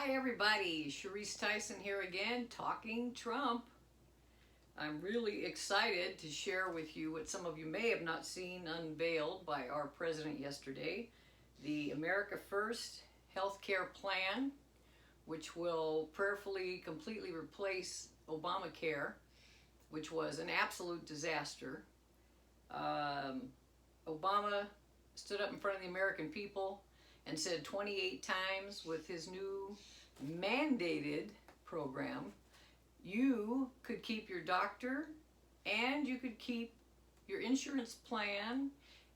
Hi everybody, Sharice Tyson here again, talking Trump. I'm really excited to share with you what some of you may have not seen unveiled by our president yesterday, the America First healthcare plan, which will prayerfully completely replace Obamacare, which was an absolute disaster. Obama stood up in front of the American people and said 28 times with his new mandated program, you could keep your doctor and you could keep your insurance plan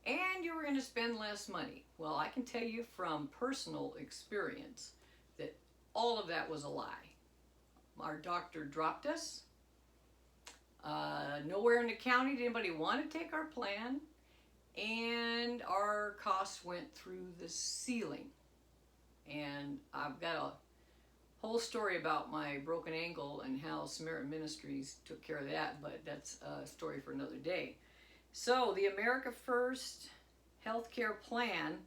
and you were going to spend less money. Well, I can tell you from personal experience that all of that was a lie. Our doctor dropped us. Nowhere in the county did anybody want to take our plan. And our costs went through the ceiling. And I've got a whole story about my broken ankle and how Samaritan Ministries took care of that, but that's a story for another day. So the America First healthcare plan,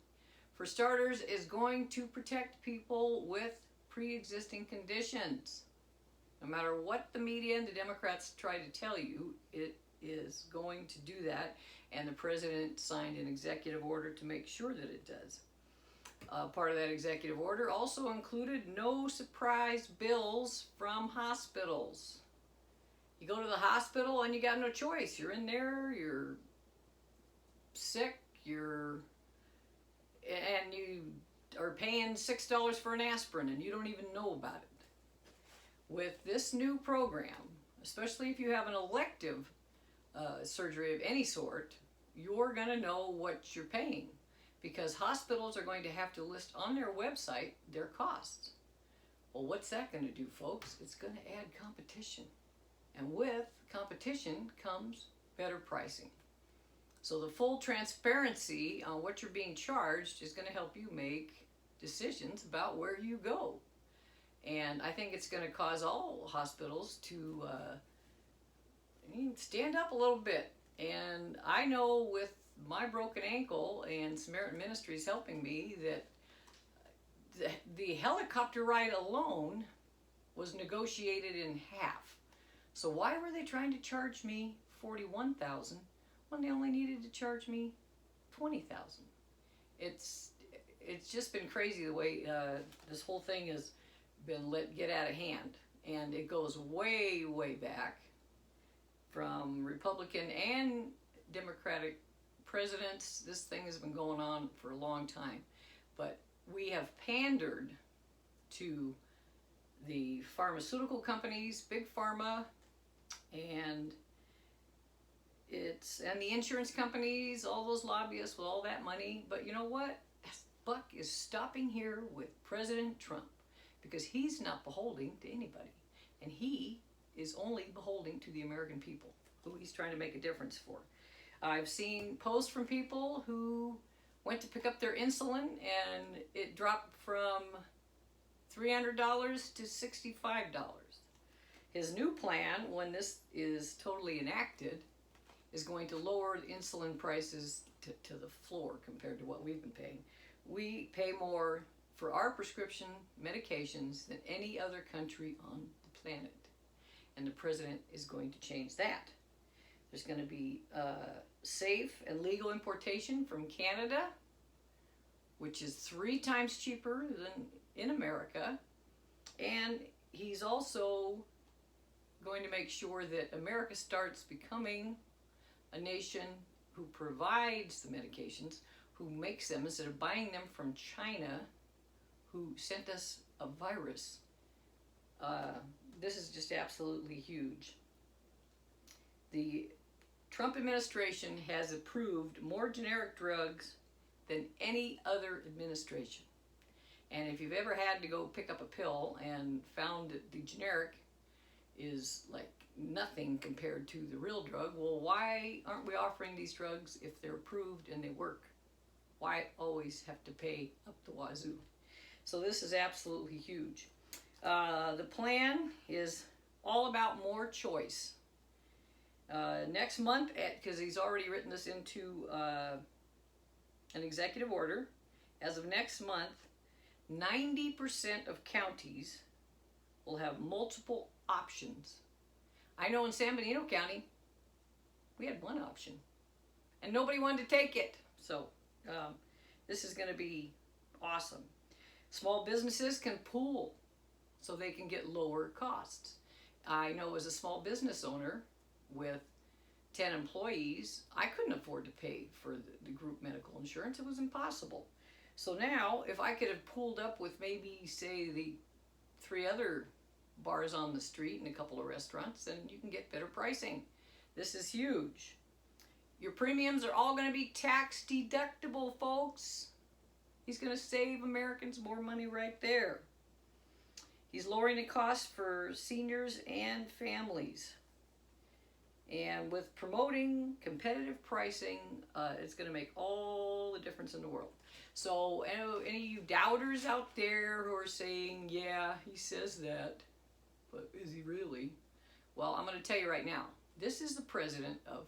for starters, is going to protect people with pre-existing conditions. No matter what the media and the Democrats try to tell you, it is going to do that, and the president signed an executive order to make sure that it does. Part of that executive order also included no surprise bills from hospitals. You go to the hospital and you got no choice. You're in there, you're sick, and you are paying $6 for an aspirin and you don't even know about it. With this new program, especially if you have an elective surgery of any sort, you're going to know what you're paying, because hospitals are going to have to list on their website their costs. Well, what's that going to do, folks? It's going to add competition. And with competition comes better pricing. So the full transparency on what you're being charged is going to help you make decisions about where you go. And I think it's going to cause all hospitals to stand up a little bit. And I know with my broken ankle and Samaritan Ministries helping me that the helicopter ride alone was negotiated in half. So why were they trying to charge me $41,000 when they only needed to charge me $20,000? It's just been crazy the way this whole thing has been let get out of hand, and it goes way, way back from Republican and Democratic presidents. This thing has been going on for a long time, but we have pandered to the pharmaceutical companies, big pharma, and the insurance companies, all those lobbyists with all that money. But you know what? That buck is stopping here with President Trump, because he's not beholden to anybody, and he is only beholden to the American people, who he's trying to make a difference for. I've seen posts from people who went to pick up their insulin and it dropped from $300 to $65. His new plan, when this is totally enacted, is going to lower the insulin prices to the floor compared to what we've been paying. We pay more for our prescription medications than any other country on the planet. And the president is going to change that. There's going to be safe and legal importation from Canada, which is 3 times cheaper than in America. And he's also going to make sure that America starts becoming a nation who provides the medications, who makes them instead of buying them from China, who sent us a virus. This is just absolutely huge. The Trump administration has approved more generic drugs than any other administration. And if you've ever had to go pick up a pill and found that the generic is like nothing compared to the real drug, well, why aren't we offering these drugs if they're approved and they work? Why always have to pay up the wazoo? So this is absolutely huge. The plan is all about more choice. Next month, because he's already written this into an executive order, as of next month, 90% of counties will have multiple options. I know in San Benito County, we had one option, and nobody wanted to take it. So this is going to be awesome. Small businesses can pool so they can get lower costs. I know as a small business owner with 10 employees, I couldn't afford to pay for the group medical insurance. It was impossible. So now, if I could have pooled up with maybe, say, the 3 other bars on the street and a couple of restaurants, then you can get better pricing. This is huge. Your premiums are all going to be tax deductible, folks. He's going to save Americans more money right there. He's lowering the cost for seniors and families. And with promoting competitive pricing, it's going to make all the difference in the world. So any of you doubters out there who are saying, yeah, he says that, but is he really? Well, I'm going to tell you right now, this is the president of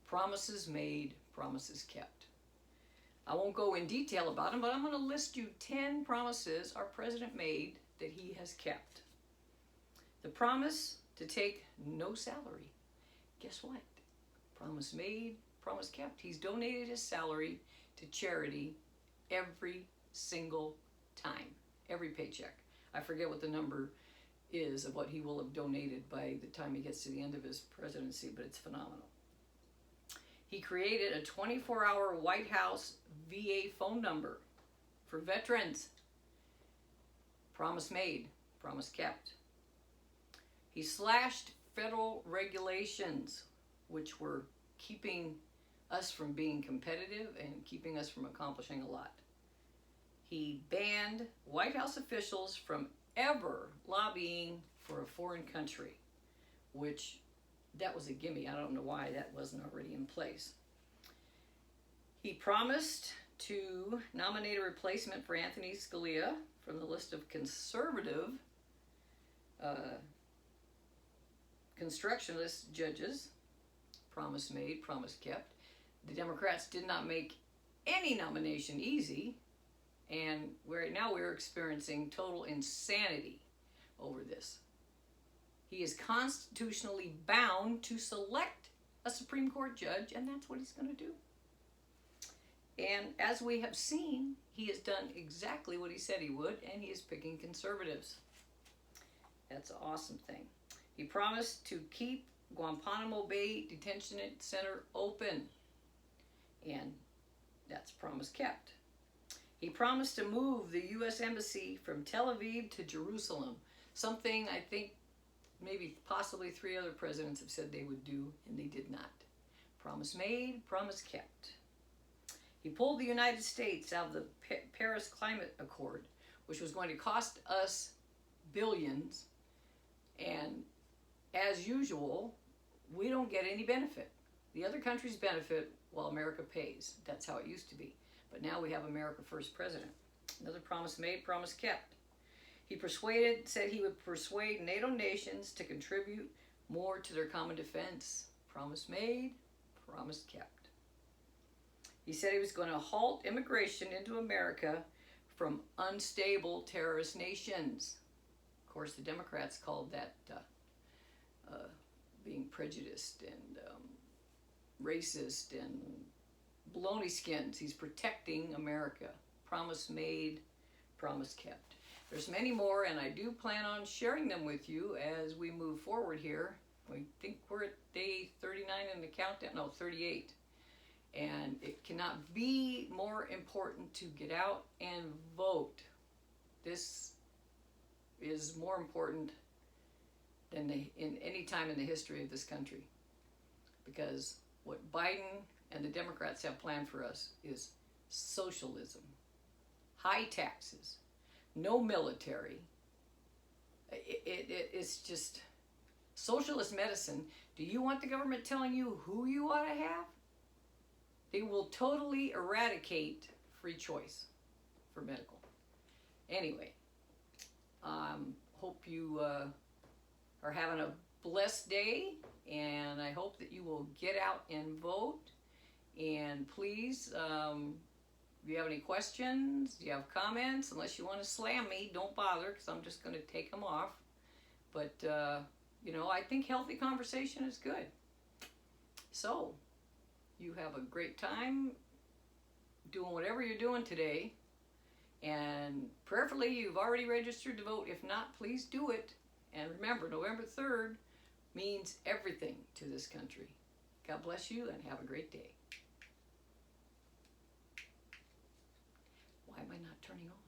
promises made, promises kept. I won't go in detail about them, but I'm going to list you 10 promises our president made that he has kept. The promise to take no salary. Guess what? Promise made, promise kept. He's donated his salary to charity every single time, every paycheck. I forget what the number is of what he will have donated by the time he gets to the end of his presidency, but it's phenomenal. He created a 24-hour White House VA phone number for veterans. Promise made, promise kept. He slashed federal regulations, which were keeping us from being competitive and keeping us from accomplishing a lot. He banned White House officials from ever lobbying for a foreign country, which that was a gimme. I don't know why that wasn't already in place. He promised to nominate a replacement for Anthony Scalia from the list of conservative constructionist judges. Promise made, promise kept. The Democrats did not make any nomination easy, and right now we're experiencing total insanity over this. He is constitutionally bound to select a Supreme Court judge, and that's what he's going to do. And as we have seen, he has done exactly what he said he would, and he is picking conservatives. That's an awesome thing. He promised to keep Guantanamo Bay Detention Center open, and that's promise kept. He promised to move the U.S. Embassy from Tel Aviv to Jerusalem, something I think maybe possibly 3 other presidents have said they would do, and they did not. Promise made, promise kept. He pulled the United States out of the Paris Climate Accord, which was going to cost us billions, and as usual, we don't get any benefit. The other countries benefit while America pays. That's how it used to be. But now we have America First president. Another promise made, promise kept. He said he would persuade NATO nations to contribute more to their common defense. Promise made, promise kept. He said he was going to halt immigration into America from unstable terrorist nations. Of course, the Democrats called that being prejudiced and racist and baloney skins. He's protecting America. Promise made, promise kept. There's many more, and I do plan on sharing them with you as we move forward here. We think we're at day 39 in the countdown, no, 38. And it cannot be more important to get out and vote. This is more important than in any time in the history of this country. Because what Biden and the Democrats have planned for us is socialism. High taxes. No military. It's just socialist medicine. Do you want the government telling you who you ought to have? They will totally eradicate free choice for medical. Anyway, hope you are having a blessed day, and I hope that you will get out and vote. And please If you have any questions, you have comments, unless you want to slam me, don't bother, because I'm just going to take them off. But, you know, I think healthy conversation is good. So, you have a great time doing whatever you're doing today. And prayerfully, you've already registered to vote. If not, please do it. And remember, November 3rd means everything to this country. God bless you and have a great day. Why am I not turning on?